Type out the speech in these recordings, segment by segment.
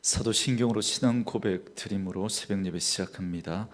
사도신경으로 신앙 고백 드림으로 새벽 예배 시작합니다.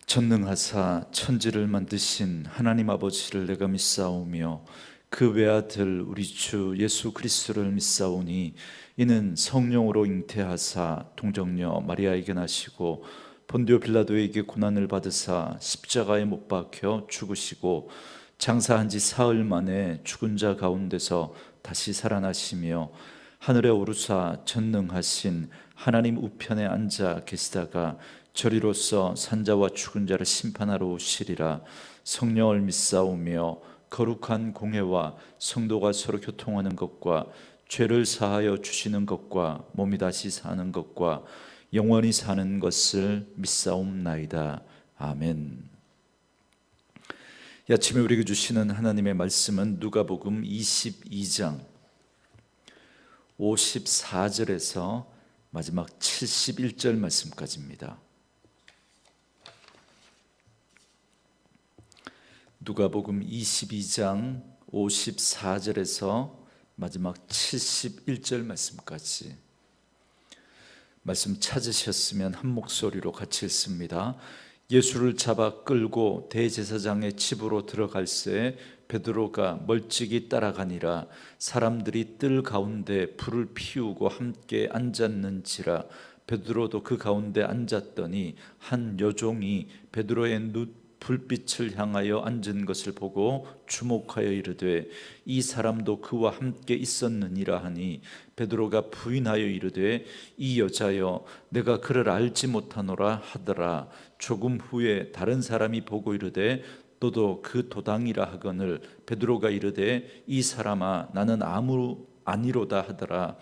전능하사 천지를 만드신 하나님 아버지를 내가 믿사오며 그 외아들 우리 주 예수 그리스도를 믿사오니 이는 성령으로 잉태하사 동정녀 마리아에게 나시고 본디오 빌라도에게 고난을 받으사 십자가에 못 박혀 죽으시고 장사한 지 사흘 만에 죽은 자 가운데서 다시 살아나시며 하늘에 오르사 전능하신 하나님 우편에 앉아 계시다가 저리로서 산자와 죽은 자를 심판하러 오시리라. 성령을 믿사오며 거룩한 공회와 성도가 서로 교통하는 것과 죄를 사하여 주시는 것과 몸이 다시 사는 것과 영원히 사는 것을 믿사옵나이다. 아멘. 이 아침에 우리에게 주시는 하나님의 말씀은 누가복음 22장 54절에서 마지막 71절 말씀까지입니다. 누가복음 22장 54절에서 마지막 71절 말씀까지. 말씀 찾으셨으면 한 목소리로 같이 읽습니다. 예수를 잡아 끌고 대제사장의 집으로 들어갈새 베드로가 멀찍이 따라가니라. 사람들이 뜰 가운데 불을 피우고 함께 앉았는지라. 베드로도 그 가운데 앉았더니 한 여종이 베드로의 불빛을 향하여 앉은 것을 보고 주목하여 이르되 이 사람도 그와 함께 있었느니라 하니 베드로가 부인하여 이르되 이 여자여 내가 그를 알지 못하노라 하더라. 조금 후에 다른 사람이 보고 이르되 너도 그 도당이라 하거늘 베드로가 이르되 이 사람아 나는 아무 아니로다 하더라.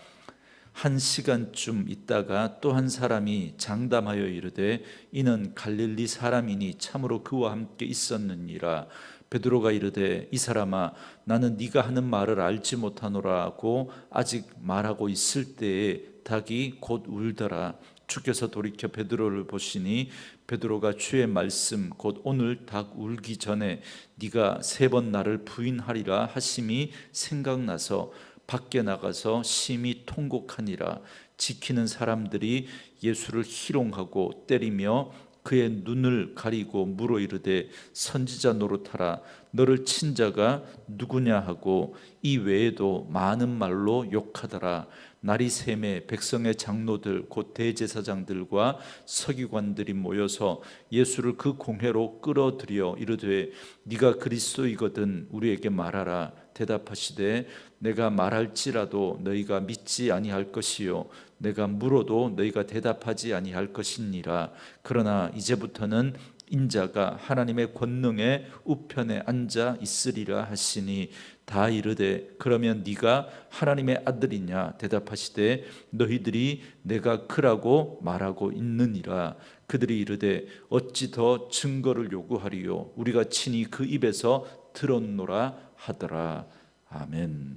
한 시간쯤 있다가 또 한 사람이 장담하여 이르되 이는 갈릴리 사람이니 참으로 그와 함께 있었느니라. 베드로가 이르되 이 사람아 나는 네가 하는 말을 알지 못하노라고 아직 말하고 있을 때에 닭이 곧 울더라. 주께서 돌이켜 베드로를 보시니 베드로가 주의 말씀 곧 오늘 닭 울기 전에 네가 3번 나를 부인하리라 하심이 생각나서 밖에 나가서 심히 통곡하니라. 지키는 사람들이 예수를 희롱하고 때리며 그의 눈을 가리고 물어 이르되 선지자 노릇하라. 너를 친 자가 누구냐 하고 이 외에도 많은 말로 욕하더라. 날이 새매 백성의 장로들 곧 대제사장들과 서기관들이 모여서 예수를 그 공회로 끌어들여 이르되 네가 그리스도이거든 우리에게 말하라. 대답하시되 내가 말할지라도 너희가 믿지 아니할 것이요 내가 물어도 너희가 대답하지 아니할 것이니라. 그러나 이제부터는 인자가 하나님의 권능의 우편에 앉아 있으리라 하시니 다 이르되 그러면 네가 하나님의 아들이냐 대답하시되 너희들이 내가 그라고 말하고 있느니라. 그들이 이르되 어찌 더 증거를 요구하리요 우리가 친히 그 입에서 들었노라 하더라. 아멘.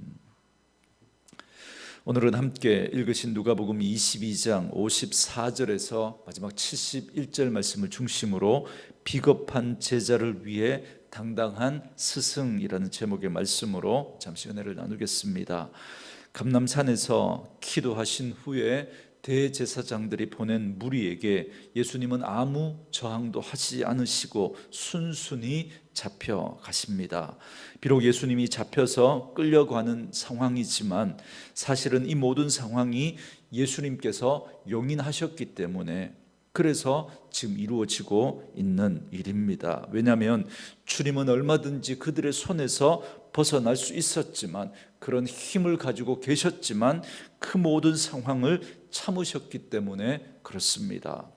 오늘은 함께 읽으신 누가복음 22장 54절에서 마지막 71절 말씀을 중심으로 비겁한 제자를 위해 당당한 스승이라는 제목의 말씀으로 잠시 은혜를 나누겠습니다. 감람산에서 기도하신 후에 대제사장들이 보낸 무리에게 예수님은 아무 저항도 하지 않으시고 순순히 잡혀가십니다. 비록 예수님이 잡혀서 끌려가는 상황이지만 사실은 이 모든 상황이 예수님께서 용인하셨기 때문에 그래서 지금 이루어지고 있는 일입니다. 왜냐하면 주님은 얼마든지 그들의 손에서 벗어날 수 있었지만 그런 힘을 가지고 계셨지만 그 모든 상황을 참으셨기 때문에 그렇습니다.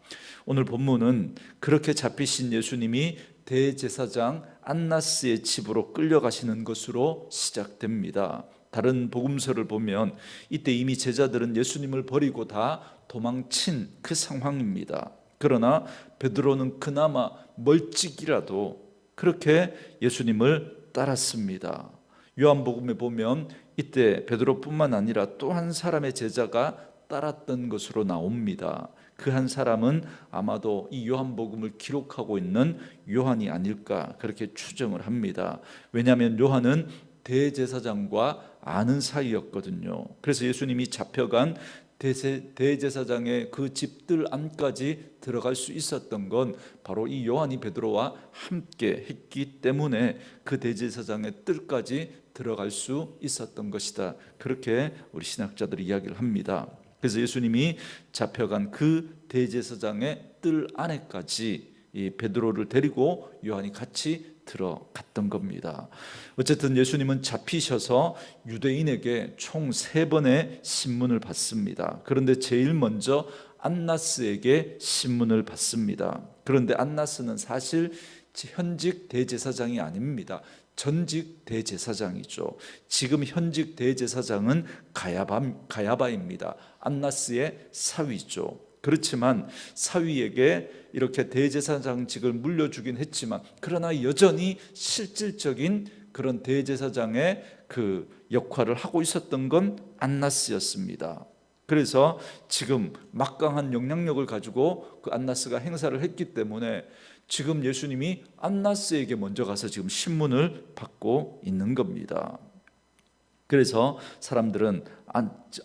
오늘 본문은 그렇게 잡히신 예수님이 대제사장 안나스의 집으로 끌려가시는 것으로 시작됩니다. 다른 복음서를 보면 이때 이미 제자들은 예수님을 버리고 다 도망친 그 상황입니다. 그러나 베드로는 그나마 멀찍이라도 그렇게 예수님을 따랐습니다. 요한복음에 보면 이때 베드로뿐만 아니라 또 한 사람의 제자가 따랐던 것으로 나옵니다. 그 한 사람은 아마도 이 요한복음을 기록하고 있는 요한이 아닐까 그렇게 추정을 합니다. 왜냐하면 요한은 대제사장과 아는 사이였거든요. 그래서 예수님이 잡혀간 대제사장의 그 집들 안까지 들어갈 수 있었던 건 바로 이 요한이 베드로와 함께 했기 때문에 그 대제사장의 뜰까지 들어갈 수 있었던 것이다. 그렇게 우리 신학자들이 이야기를 합니다. 그래서 예수님이 잡혀간 그 대제사장의 뜰 안에까지 이 베드로를 데리고 요한이 같이 들어갔던 겁니다. 어쨌든 예수님은 잡히셔서 유대인에게 총 3번의 신문을 받습니다. 그런데 제일 먼저 안나스에게 신문을 받습니다. 그런데 안나스는 사실 현직 대제사장이 아닙니다. 전직 대제사장이죠. 지금 현직 대제사장은 가야바입니다. 안나스의 사위죠. 그렇지만 사위에게 이렇게 대제사장직을 물려주긴 했지만 그러나 여전히 실질적인 그런 대제사장의 그 역할을 하고 있었던 건 안나스였습니다. 그래서 지금 막강한 영향력을 가지고 그 안나스가 행사를 했기 때문에 지금 예수님이 안나스에게 먼저 가서 지금 신문을 받고 있는 겁니다. 그래서 사람들은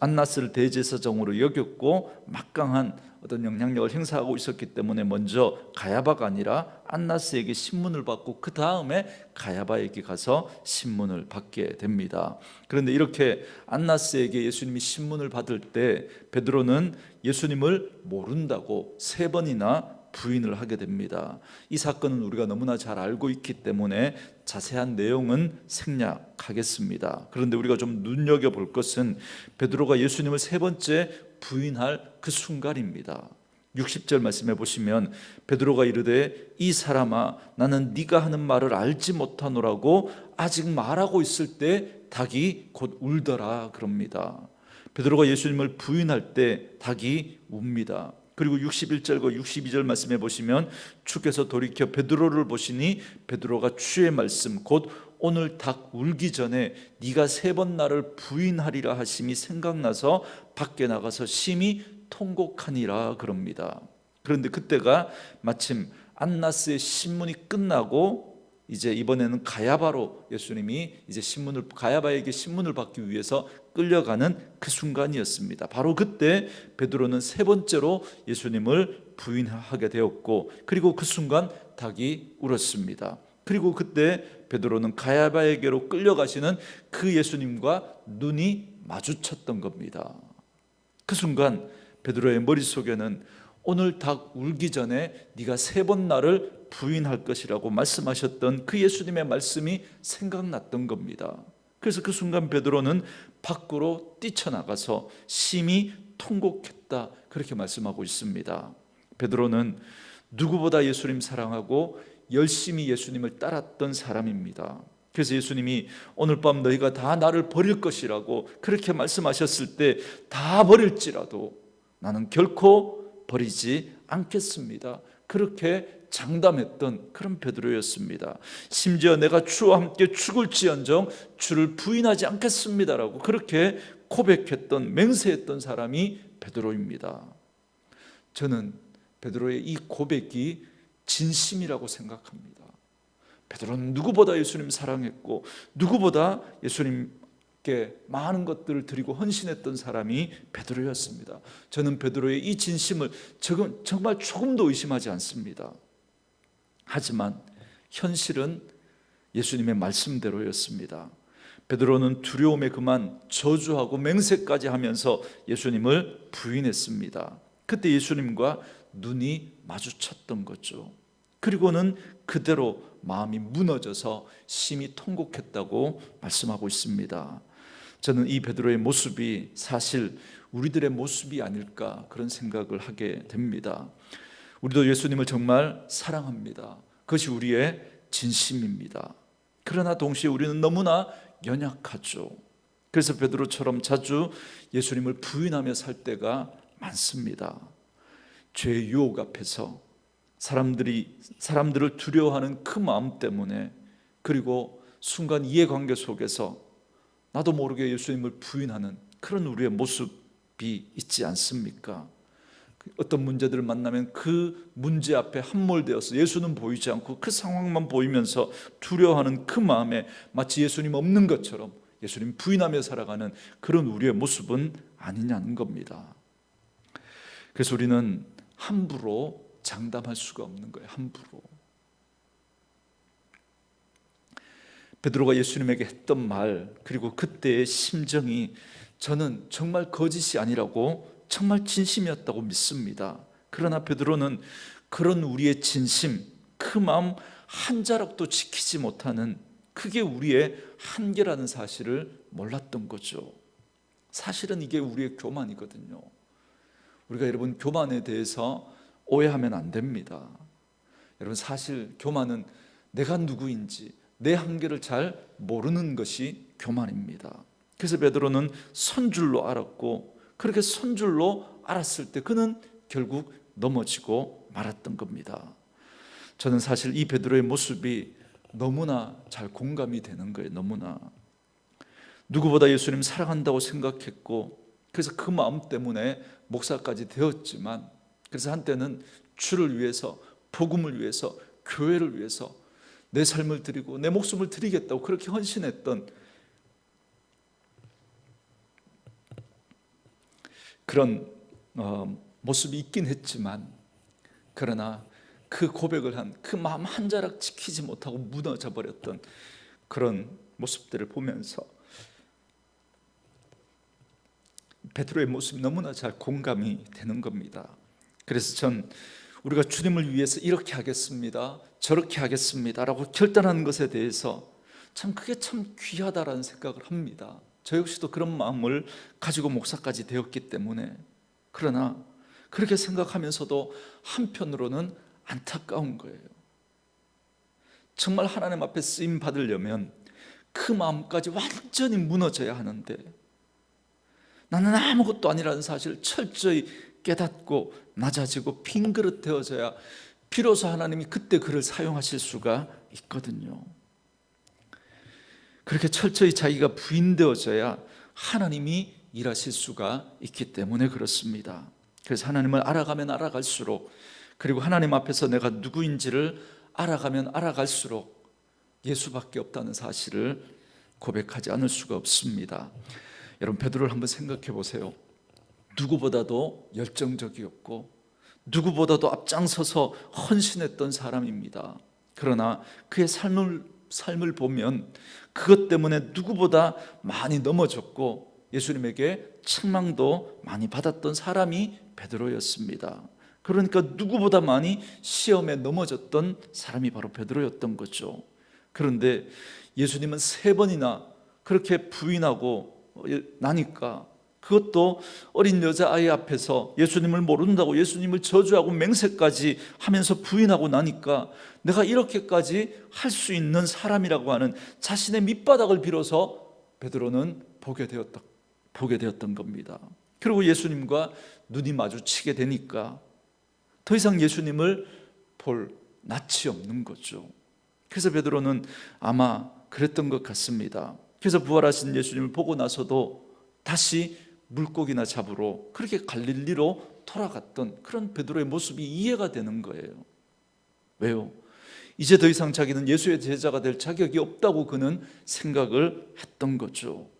안나스를 대제사장으로 여겼고 막강한 어떤 영향력을 행사하고 있었기 때문에 먼저 가야바가 아니라 안나스에게 신문을 받고 그 다음에 가야바에게 가서 신문을 받게 됩니다. 그런데 이렇게 안나스에게 예수님이 신문을 받을 때 베드로는 예수님을 모른다고 3번이나 부인을 하게 됩니다. 이 사건은 우리가 너무나 잘 알고 있기 때문에 자세한 내용은 생략하겠습니다. 그런데 우리가 좀 눈여겨볼 것은 베드로가 예수님을 3번째 부인할 그 순간입니다. 60절 말씀해 보시면 베드로가 이르되 이 사람아 나는 네가 하는 말을 알지 못하노라고 아직 말하고 있을 때 닭이 곧 울더라 그럽니다. 베드로가 예수님을 부인할 때 닭이 웁니다. 그리고 61절과 62절 말씀해 보시면 주께서 돌이켜 베드로를 보시니 베드로가 주의 말씀 곧 오늘 닭 울기 전에 네가 3번 나를 부인하리라 하심이 생각나서 밖에 나가서 심히 통곡하니라 그럽니다. 그런데 그때가 마침 안나스의 신문이 끝나고 이제 이번에는 가야바로 예수님이 이제 가야바에게 신문을 받기 위해서 끌려가는 그 순간이었습니다. 바로 그때 베드로는 3번째로 예수님을 부인하게 되었고 그리고 그 순간 닭이 울었습니다. 그리고 그때 베드로는 가야바에게로 끌려가시는 그 예수님과 눈이 마주쳤던 겁니다. 그 순간 베드로의 머릿속에는 오늘 닭 울기 전에 네가 3번 나를 부인할 것이라고 말씀하셨던 그 예수님의 말씀이 생각났던 겁니다. 그래서 그 순간 베드로는 밖으로 뛰쳐나가서 심히 통곡했다 그렇게 말씀하고 있습니다. 베드로는 누구보다 예수님 사랑하고 열심히 예수님을 따랐던 사람입니다. 그래서 예수님이 오늘 밤 너희가 다 나를 버릴 것이라고 그렇게 말씀하셨을 때 다 버릴지라도 나는 결코 버리지 않겠습니다. 그렇게 장담했던 그런 베드로였습니다. 심지어 내가 주와 함께 죽을지언정 주를 부인하지 않겠습니다라고 그렇게 고백했던 맹세했던 사람이 베드로입니다. 저는 베드로의 이 고백이 진심이라고 생각합니다. 베드로는 누구보다 예수님 사랑했고 누구보다 예수님께 많은 것들을 드리고 헌신했던 사람이 베드로였습니다. 저는 베드로의 이 진심을 정말 조금도 의심하지 않습니다. 하지만 현실은 예수님의 말씀대로였습니다. 베드로는 두려움에 그만 저주하고 맹세까지 하면서 예수님을 부인했습니다. 그때 예수님과 눈이 마주쳤던 거죠. 그리고는 그대로 마음이 무너져서 심히 통곡했다고 말씀하고 있습니다. 저는 이 베드로의 모습이 사실 우리들의 모습이 아닐까 그런 생각을 하게 됩니다. 우리도 예수님을 정말 사랑합니다. 그것이 우리의 진심입니다. 그러나 동시에 우리는 너무나 연약하죠. 그래서 베드로처럼 자주 예수님을 부인하며 살 때가 많습니다. 죄의 유혹 앞에서 사람들을 두려워하는 그 마음 때문에 그리고 순간 이해관계 속에서 나도 모르게 예수님을 부인하는 그런 우리의 모습이 있지 않습니까? 어떤 문제들을 만나면 그 문제 앞에 함몰되어서 예수는 보이지 않고 그 상황만 보이면서 두려워하는 그 마음에 마치 예수님 없는 것처럼 예수님 부인하며 살아가는 그런 우리의 모습은 아니냐는 겁니다. 그래서 우리는 함부로 장담할 수가 없는 거예요. 함부로. 베드로가 예수님에게 했던 말, 그리고 그때의 심정이 저는 정말 거짓이 아니라고 정말 진심이었다고 믿습니다. 그러나 베드로는 그런 우리의 진심, 그 마음 한 자락도 지키지 못하는, 그게 우리의 한계라는 사실을 몰랐던 거죠. 사실은 이게 우리의 교만이거든요. 우리가 여러분 교만에 대해서 오해하면 안 됩니다. 여러분 사실 교만은 내가 누구인지 내 한계를 잘 모르는 것이 교만입니다. 그래서 베드로는 선줄로 알았고, 그렇게 선줄로 알았을 때 그는 결국 넘어지고 말았던 겁니다. 저는 사실 이 베드로의 모습이 너무나 잘 공감이 되는 거예요. 너무나 누구보다 예수님 사랑한다고 생각했고, 그래서 그 마음 때문에 목사까지 되었지만, 그래서 한때는 주를 위해서, 복음을 위해서, 교회를 위해서 내 삶을 드리고 내 목숨을 드리겠다고 그렇게 헌신했던 그런 모습이 있긴 했지만, 그러나 그 고백을 한 그 마음 한 자락 지키지 못하고 무너져 버렸던 그런 모습들을 보면서 베드로의 모습이 너무나 잘 공감이 되는 겁니다. 그래서 전 우리가 주님을 위해서 이렇게 하겠습니다, 저렇게 하겠습니다 라고 결단하는 것에 대해서 참 그게 참 귀하다라는 생각을 합니다. 저 역시도 그런 마음을 가지고 목사까지 되었기 때문에. 그러나 그렇게 생각하면서도 한편으로는 안타까운 거예요. 정말 하나님 앞에 쓰임 받으려면 그 마음까지 완전히 무너져야 하는데, 나는 아무것도 아니라는 사실을 철저히 깨닫고 낮아지고 빈 그릇 되어져야 비로소 하나님이 그때 그를 사용하실 수가 있거든요. 그렇게 철저히 자기가 부인되어져야 하나님이 일하실 수가 있기 때문에 그렇습니다. 그래서 하나님을 알아가면 알아갈수록, 그리고 하나님 앞에서 내가 누구인지를 알아가면 알아갈수록 예수밖에 없다는 사실을 고백하지 않을 수가 없습니다. 여러분 베드로를 한번 생각해 보세요. 누구보다도 열정적이었고 누구보다도 앞장서서 헌신했던 사람입니다. 그러나 그의 삶을 보면 그것 때문에 누구보다 많이 넘어졌고 예수님에게 책망도 많이 받았던 사람이 베드로였습니다. 그러니까 누구보다 많이 시험에 넘어졌던 사람이 바로 베드로였던 거죠. 그런데 예수님은 3번이나 그렇게 부인하고 나니까, 그것도 어린 여자아이 앞에서 예수님을 모른다고 예수님을 저주하고 맹세까지 하면서 부인하고 나니까, 내가 이렇게까지 할 수 있는 사람이라고 하는 자신의 밑바닥을 비로소 베드로는 보게 되었던 겁니다. 그리고 예수님과 눈이 마주치게 되니까 더 이상 예수님을 볼 낯이 없는 거죠. 그래서 베드로는 아마 그랬던 것 같습니다. 그래서 부활하신 예수님을 보고 나서도 다시 물고기나 잡으러 그렇게 갈릴리로 돌아갔던 그런 베드로의 모습이 이해가 되는 거예요. 왜요? 이제 더 이상 자기는 예수의 제자가 될 자격이 없다고 그는 생각을 했던 거죠.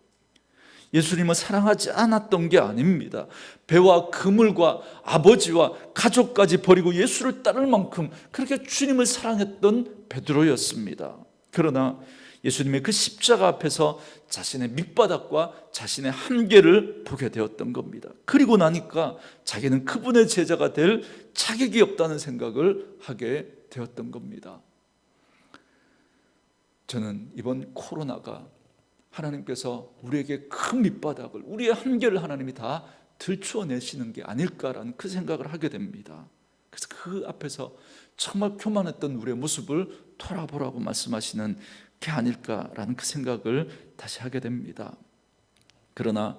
예수님을 사랑하지 않았던 게 아닙니다. 배와 그물과 아버지와 가족까지 버리고 예수를 따를 만큼 그렇게 주님을 사랑했던 베드로였습니다. 그러나 예수님의 그 십자가 앞에서 자신의 밑바닥과 자신의 한계를 보게 되었던 겁니다. 그리고 나니까 자기는 그분의 제자가 될 자격이 없다는 생각을 하게 되었던 겁니다. 저는 이번 코로나가 하나님께서 우리에게 큰 밑바닥을, 우리의 한계를 하나님이 다 들추어내시는 게 아닐까라는 그 생각을 하게 됩니다. 그래서 그 앞에서 정말 교만했던 우리의 모습을 돌아보라고 말씀하시는 게 아닐까라는 그 생각을 다시 하게 됩니다. 그러나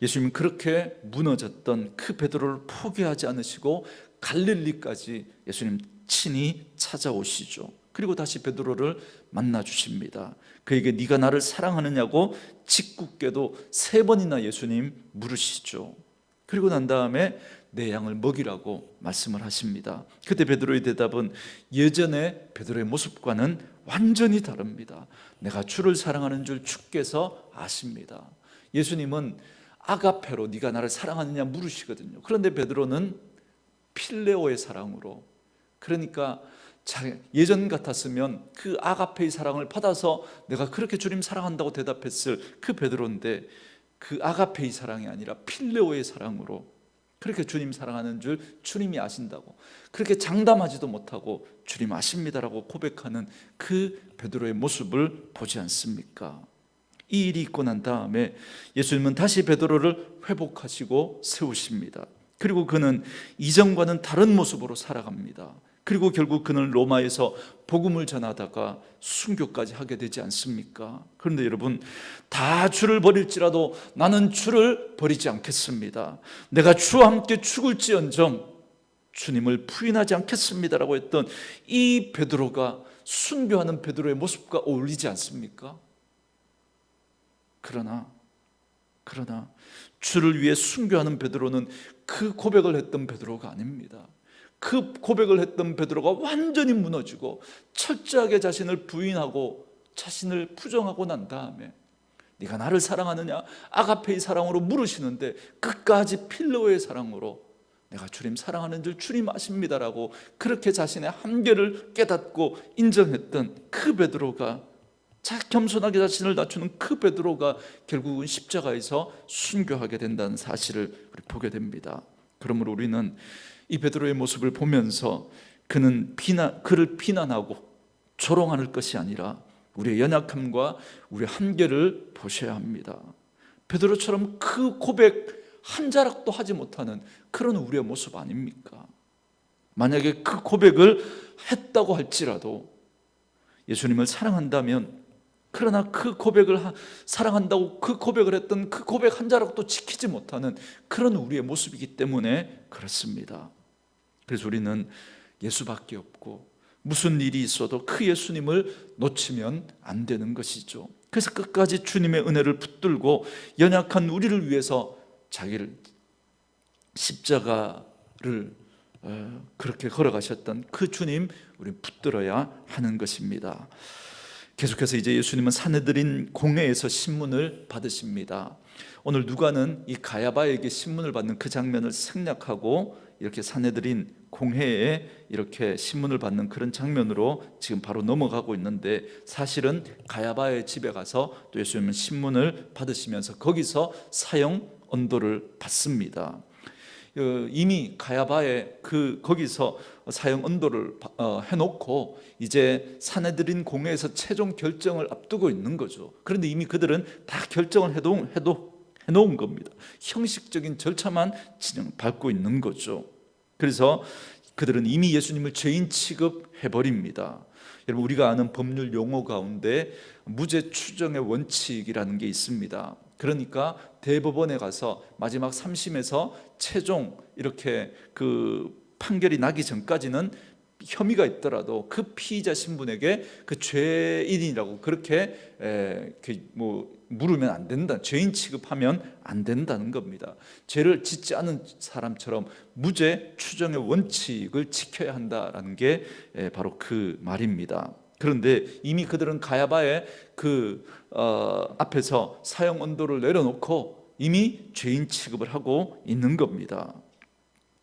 예수님은 그렇게 무너졌던 그 베드로를 포기하지 않으시고 갈릴리까지 예수님 친히 찾아오시죠. 그리고 다시 베드로를 만나 주십니다. 그에게 네가 나를 사랑하느냐고 짓궂게도 3번이나 예수님 물으시죠. 그리고 난 다음에 내 양을 먹이라고 말씀을 하십니다. 그때 베드로의 대답은 예전의 베드로의 모습과는 완전히 다릅니다. 내가 주를 사랑하는 줄 주께서 아십니다. 예수님은 아가페로 네가 나를 사랑하느냐 물으시거든요. 그런데 베드로는 필레오의 사랑으로, 그러니까 예전 같았으면 그 아가페의 사랑을 받아서 내가 그렇게 주님 사랑한다고 대답했을 그 베드로인데, 그 아가페의 사랑이 아니라 필레오의 사랑으로 그렇게 주님 사랑하는 줄 주님이 아신다고, 그렇게 장담하지도 못하고 주님 아십니다라고 고백하는 그 베드로의 모습을 보지 않습니까? 이 일이 있고 난 다음에 예수님은 다시 베드로를 회복하시고 세우십니다. 그리고 그는 이전과는 다른 모습으로 살아갑니다. 그리고 결국 그는 로마에서 복음을 전하다가 순교까지 하게 되지 않습니까? 그런데 여러분, 다 주를 버릴지라도 나는 주를 버리지 않겠습니다. 내가 주와 함께 죽을지언정 주님을 부인하지 않겠습니다라고 했던 이 베드로가 순교하는 베드로의 모습과 어울리지 않습니까? 그러나 주를 위해 순교하는 베드로는 그 고백을 했던 베드로가 아닙니다. 그 고백을 했던 베드로가 완전히 무너지고 철저하게 자신을 부인하고 자신을 부정하고 난 다음에 네가 나를 사랑하느냐 아가페의 사랑으로 물으시는데 끝까지 필로의 사랑으로 내가 주님 사랑하는 줄 주님 아십니다라고 그렇게 자신의 한계를 깨닫고 인정했던 그 베드로가, 겸손하게 자신을 낮추는 그 베드로가 결국은 십자가에서 순교하게 된다는 사실을 보게 됩니다. 그러므로 우리는 이 베드로의 모습을 보면서 그를 비난하고 조롱할 것이 아니라 우리의 연약함과 우리의 한계를 보셔야 합니다. 베드로처럼 그 고백 한 자락도 하지 못하는 그런 우리의 모습 아닙니까? 만약에 그 고백을 했다고 할지라도 예수님을 사랑한다면, 그러나 그 고백을 사랑한다고 그 고백을 했던 그 고백 한 자락도 지키지 못하는 그런 우리의 모습이기 때문에 그렇습니다. 그래서 우리는 예수밖에 없고 무슨 일이 있어도 그 예수님을 놓치면 안 되는 것이죠. 그래서 끝까지 주님의 은혜를 붙들고 연약한 우리를 위해서 자기를 십자가를 그렇게 걸어가셨던 그 주님 우리 붙들어야 하는 것입니다. 계속해서 이제 예수님은 산헤드린 공회에서 신문을 받으십니다. 오늘 누가는 이 가야바에게 신문을 받는 그 장면을 생략하고 이렇게 산헤드린 공회에 이렇게 신문을 받는 그런 장면으로 지금 바로 넘어가고 있는데, 사실은 가야바의 집에 가서 또 예수님은 신문을 받으시면서 거기서 사형 언도를 받습니다. 이미 가야바에 거기서 사형 언도를 해놓고 이제 산헤드린 공회에서 최종 결정을 앞두고 있는 거죠. 그런데 이미 그들은 다 결정을 해놓은 겁니다. 형식적인 절차만 밟고 있는 거죠. 그래서 그들은 이미 예수님을 죄인 취급해버립니다. 여러분, 우리가 아는 법률 용어 가운데 무죄 추정의 원칙이라는 게 있습니다. 그러니까 대법원에 가서 마지막 3심에서 최종 이렇게 그 판결이 나기 전까지는 혐의가 있더라도 그 피의자 신분에게 그 죄인이라고 그렇게 물으면 안 된다, 죄인 취급하면 안 된다는 겁니다. 죄를 짓지 않은 사람처럼 무죄 추정의 원칙을 지켜야 한다라는 게 바로 그 말입니다. 그런데 이미 그들은 가야바의 앞에서 사형 언도를 내려놓고 이미 죄인 취급을 하고 있는 겁니다.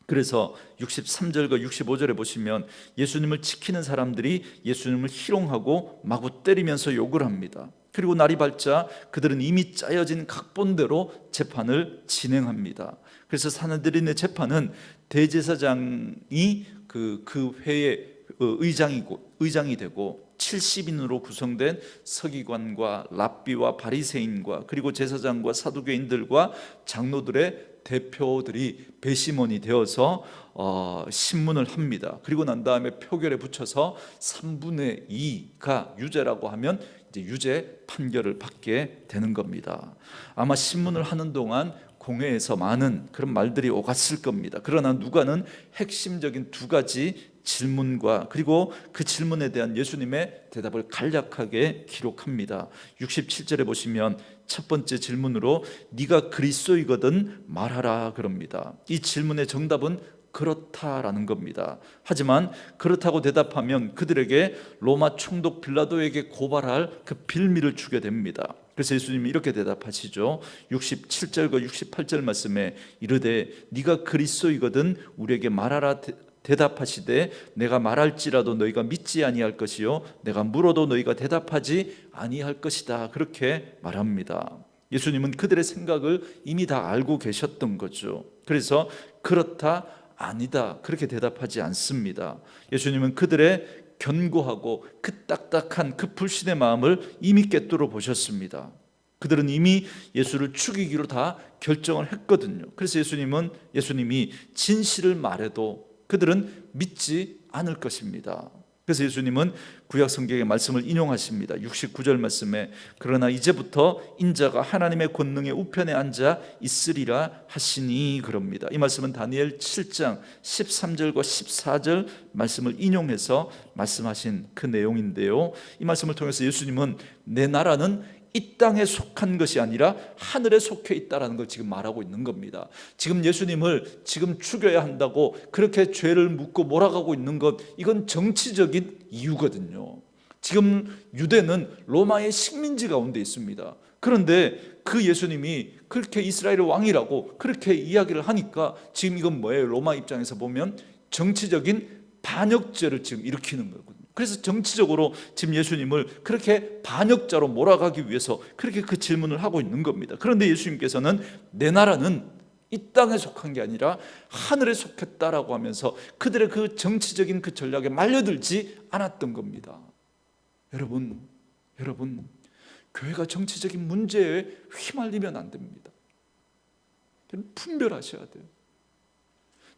그래서 63절과 65절에 보시면 예수님을 지키는 사람들이 예수님을 희롱하고 마구 때리면서 욕을 합니다. 그리고 날이 밝자 그들은 이미 짜여진 각본대로 재판을 진행합니다. 그래서 산헤드린의 재판은 대제사장이 그 회의 의장이 되고 70인으로 구성된 서기관과 랍비와 바리새인과 그리고 제사장과 사두개인들과 장로들의 대표들이 배심원이 되어서 신문을 합니다. 그리고 난 다음에 표결에 붙여서 3분의 2가 유죄라고 하면 이제 유죄 판결을 받게 되는 겁니다. 아마 신문을 하는 동안 공회에서 많은 그런 말들이 오갔을 겁니다. 그러나 누가는 핵심적인 두 가지 질문과 그리고 그 질문에 대한 예수님의 대답을 간략하게 기록합니다. 67절에 보시면 첫 번째 질문으로 네가 그리스도이거든 말하라 그럽니다. 이 질문의 정답은 그렇다라는 겁니다. 하지만 그렇다고 대답하면 그들에게 로마 총독 빌라도에게 고발할 그 빌미를 주게 됩니다. 그래서 예수님이 이렇게 대답하시죠. 67절과 68절 말씀에 이르되 네가 그리스도이거든 우리에게 말하라 대답하시되 내가 말할지라도 너희가 믿지 아니할 것이요 내가 물어도 너희가 대답하지 아니할 것이다. 그렇게 말합니다. 예수님은 그들의 생각을 이미 다 알고 계셨던 거죠. 그래서 그렇다 아니다 그렇게 대답하지 않습니다. 예수님은 그들의 견고하고 그 딱딱한 그 불신의 마음을 이미 꿰뚫어 보셨습니다. 그들은 이미 예수를 죽이기로 다 결정을 했거든요. 그래서 예수님이 진실을 말해도 그들은 믿지 않을 것입니다. 그래서 예수님은 구약 성경의 말씀을 인용하십니다. 69절 말씀에 그러나 이제부터 인자가 하나님의 권능의 우편에 앉아 있으리라 하시니 그럽니다. 이 말씀은 다니엘 7장 13절과 14절 말씀을 인용해서 말씀하신 그 내용인데요. 이 말씀을 통해서 예수님은 내 나라는 이 땅에 속한 것이 아니라 하늘에 속해 있다라는 걸 지금 말하고 있는 겁니다. 지금 예수님을 지금 죽여야 한다고 그렇게 죄를 묻고 몰아가고 있는 것, 이건 정치적인 이유거든요. 지금 유대는 로마의 식민지 가운데 있습니다. 그런데 그 예수님이 그렇게 이스라엘의 왕이라고 그렇게 이야기를 하니까 지금 이건 뭐예요? 로마 입장에서 보면 정치적인 반역죄를 지금 일으키는 거거든요. 그래서 정치적으로 지금 예수님을 그렇게 반역자로 몰아가기 위해서 그렇게 그 질문을 하고 있는 겁니다. 그런데 예수님께서는 내 나라는 이 땅에 속한 게 아니라 하늘에 속했다라고 하면서 그들의 그 정치적인 그 전략에 말려들지 않았던 겁니다. 여러분, 교회가 정치적인 문제에 휘말리면 안 됩니다. 분별하셔야 돼요.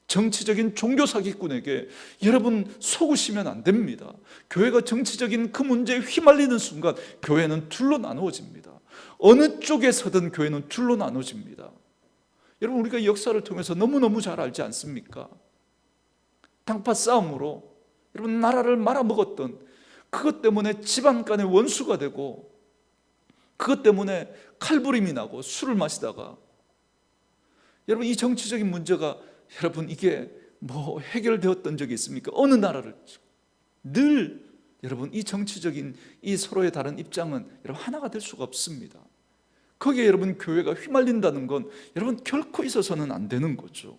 정치적인 종교 사기꾼에게 여러분 속으시면 안 됩니다. 교회가 정치적인 그 문제에 휘말리는 순간 교회는 둘로 나누어집니다. 어느 쪽에서든 교회는 둘로 나누어집니다. 여러분 우리가 역사를 통해서 너무너무 잘 알지 않습니까? 당파 싸움으로 여러분 나라를 말아먹었던 그것 때문에 집안 간의 원수가 되고 그것 때문에 칼부림이 나고 술을 마시다가 여러분 이 정치적인 문제가 여러분 이게 뭐 해결되었던 적이 있습니까? 어느 나라를 늘 여러분 이 정치적인 이 서로의 다른 입장은 여러분 하나가 될 수가 없습니다. 거기에 여러분 교회가 휘말린다는 건 여러분 결코 있어서는 안 되는 거죠.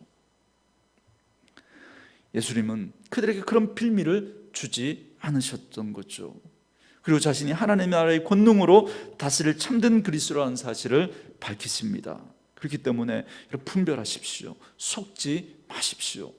예수님은 그들에게 그런 빌미를 주지 않으셨던 거죠. 그리고 자신이 하나님의 나라의 권능으로 다스릴 참된 그리스도라는 사실을 밝히십니다. 그렇기 때문에 여러분 분별하십시오. 속지 마십시오.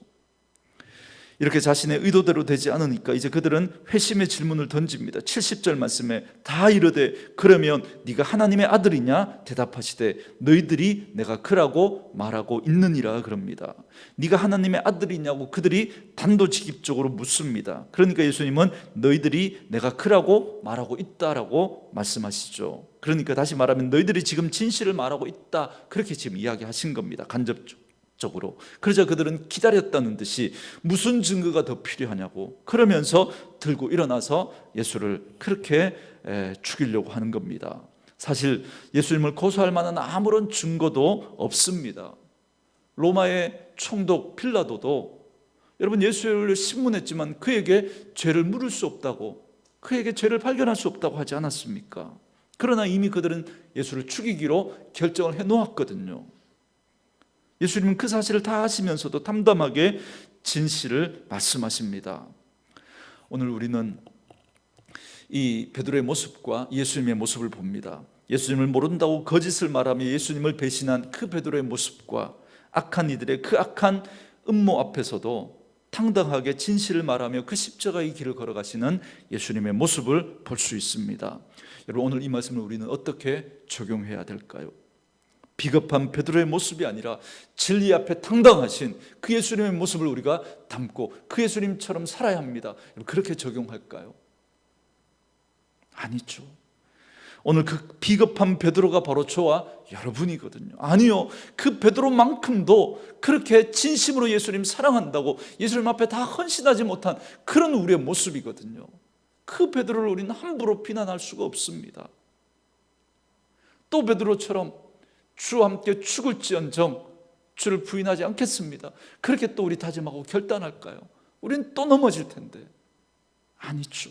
이렇게 자신의 의도대로 되지 않으니까 이제 그들은 회심의 질문을 던집니다. 70절 말씀에 다 이르되 그러면 네가 하나님의 아들이냐 대답하시되 너희들이 내가 그라고 말하고 있느니라 그럽니다. 네가 하나님의 아들이냐고 그들이 단도직입적으로 묻습니다. 그러니까 예수님은 너희들이 내가 그라고 말하고 있다라고 말씀하시죠. 그러니까 다시 말하면 너희들이 지금 진실을 말하고 있다 그렇게 지금 이야기하신 겁니다. 간접적으로. 그러자 그들은 기다렸다는 듯이 무슨 증거가 더 필요하냐고 그러면서 들고 일어나서 예수를 그렇게 죽이려고 하는 겁니다. 사실 예수님을 고소할 만한 아무런 증거도 없습니다. 로마의 총독 빌라도도 여러분 예수를 신문했지만 그에게 죄를 물을 수 없다고 그에게 죄를 발견할 수 없다고 하지 않았습니까? 그러나 이미 그들은 예수를 죽이기로 결정을 해놓았거든요. 예수님은 그 사실을 다 아시면서도 담담하게 진실을 말씀하십니다. 오늘 우리는 이 베드로의 모습과 예수님의 모습을 봅니다. 예수님을 모른다고 거짓을 말하며 예수님을 배신한 그 베드로의 모습과 악한 이들의 그 악한 음모 앞에서도 당당하게 진실을 말하며 그 십자가의 길을 걸어가시는 예수님의 모습을 볼 수 있습니다. 여러분 오늘 이 말씀을 우리는 어떻게 적용해야 될까요? 비겁한 베드로의 모습이 아니라 진리 앞에 당당하신 그 예수님의 모습을 우리가 담고 그 예수님처럼 살아야 합니다. 그렇게 적용할까요? 아니죠. 오늘 그 비겁한 베드로가 바로 저와 여러분이거든요. 아니요, 그 베드로만큼도 그렇게 진심으로 예수님 사랑한다고 예수님 앞에 다 헌신하지 못한 그런 우리의 모습이거든요. 그 베드로를 우리는 함부로 비난할 수가 없습니다. 또 베드로처럼 주와 함께 죽을지언정 주를 부인하지 않겠습니다, 그렇게 또 우리 다짐하고 결단할까요? 우리는 또 넘어질 텐데. 아니죠.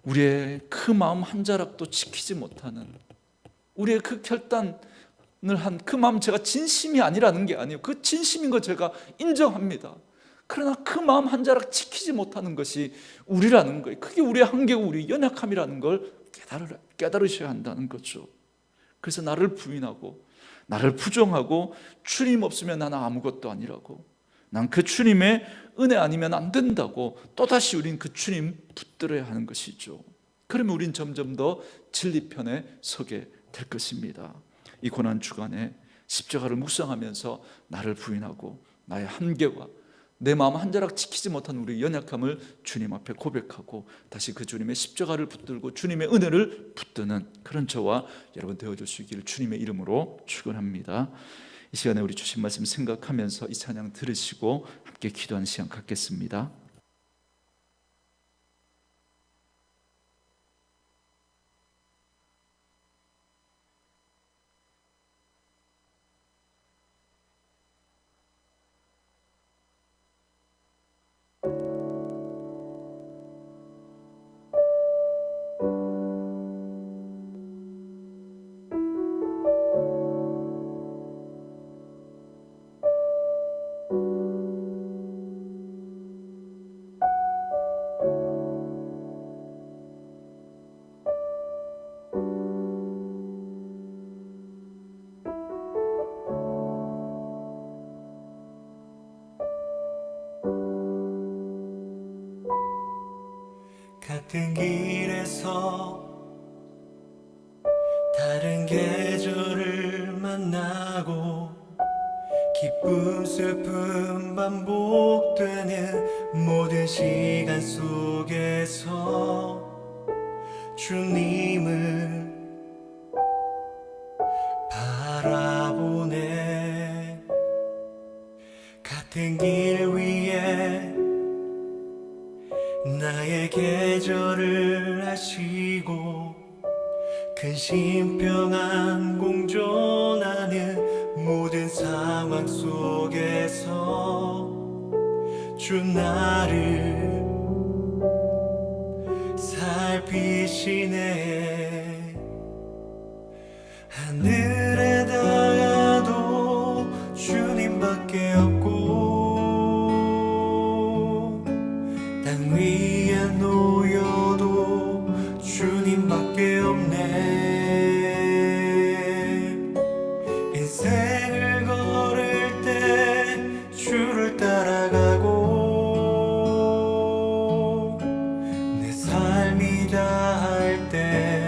우리의 그 마음 한 자락도 지키지 못하는, 우리의 그 결단을 한 그 마음, 제가 진심이 아니라는 게 아니에요. 그 진심인 거 제가 인정합니다. 그러나 그 마음 한 자락 지키지 못하는 것이 우리라는 거예요. 그게 우리의 한계고 우리의 연약함이라는 걸 깨달으셔야 한다는 거죠. 그래서 나를 부인하고 나를 부정하고 주님 없으면 나는 아무것도 아니라고, 난 그 주님의 은혜 아니면 안 된다고 또다시 우린 그 주님 붙들어야 하는 것이죠. 그러면 우린 점점 더 진리편에 서게 될 것입니다. 이 고난 주간에 십자가를 묵상하면서 나를 부인하고 나의 한계와 내 마음 한 자락 지키지 못한 우리의 연약함을 주님 앞에 고백하고 다시 그 주님의 십자가를 붙들고 주님의 은혜를 붙드는 그런 저와 여러분 되어줄 수 있기를 주님의 이름으로 축원합니다. 이 시간에 우리 주신 말씀 생각하면서 이 찬양 들으시고 함께 기도하는 시간 갖겠습니다. 같은 길에서 다른 계절을 만나고 기쁨 슬픔 반복되는 모든 시간 속에서 주님을 바라보네. 같은 길 위에 나의 계절을 아시고 근심 평안 공존하는 모든 상황 속에서 주 나를 살피시네. 하늘에 닿아도 주님밖에 없고 땅 위에 놓여도 주님밖에 없네. 인생을 걸을 때 주를 따라가고 내 삶이 다할 때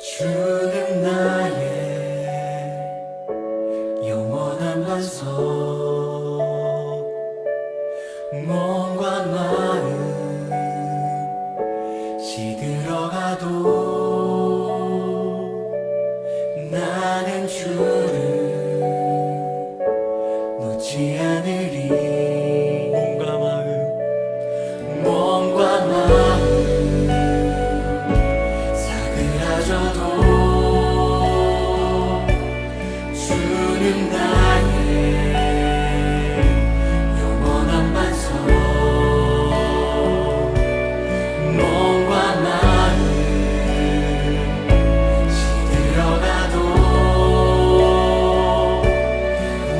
주는 나의 영원한 반석, 몸과 마음 시들어가도 나는 주를 놓지 않으리. 몸과 마음 사그라져도 주는 나의 영원한 반석, 몸과 마음 시들어가도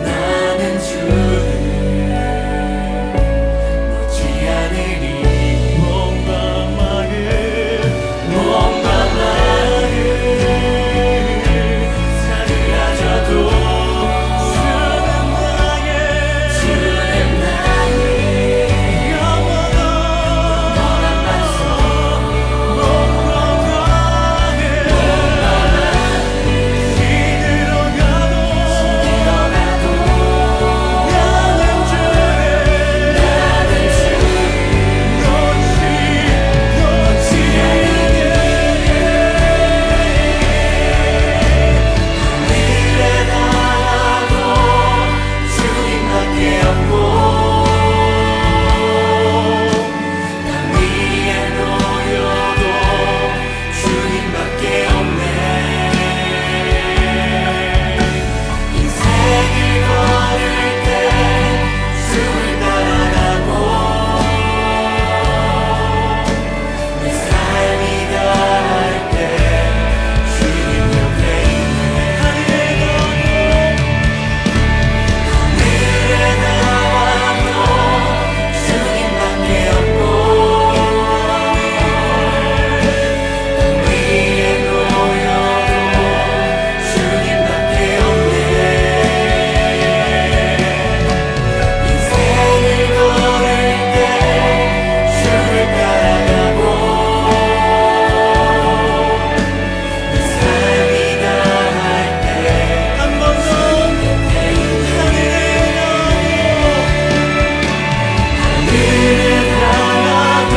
나는 주를 놓지 않으리. 몸과 마음 사그라져도 주는 나의 영원한 반석, 몸과 마음 시들어가도 나는 주를 놓지 않으리. 하늘에 날아도 주님밖에 없고, 땅 위에 놓여도 주님밖에 없네. 인생을 걸을 때 주를 따라가고, 내 삶이 다할 때 주님 옆에 있네. 하늘에 나와도 주님밖에 없고, 땅 위에 놓여도 주님밖에 없네. 인생을 걸을 때 주를 따라가고, 내 삶이 다할 때 한 번 더 하늘에 나가도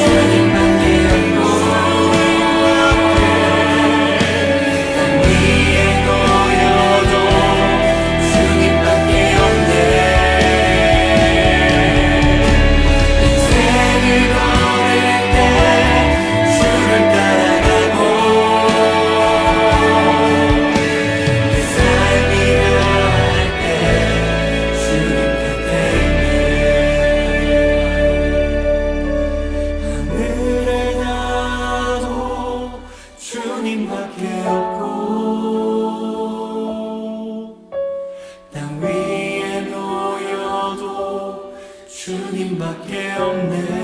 주님밖에 없고, 땅 위에 놓여도 주님밖에 없네. 인생을 걸을 때 주를 따라가고, 내 삶이 다할 때 주님 곁에 있네. 하늘에 나도 주님밖에 없고, 땅 위에 놓여도 주님밖에 없네.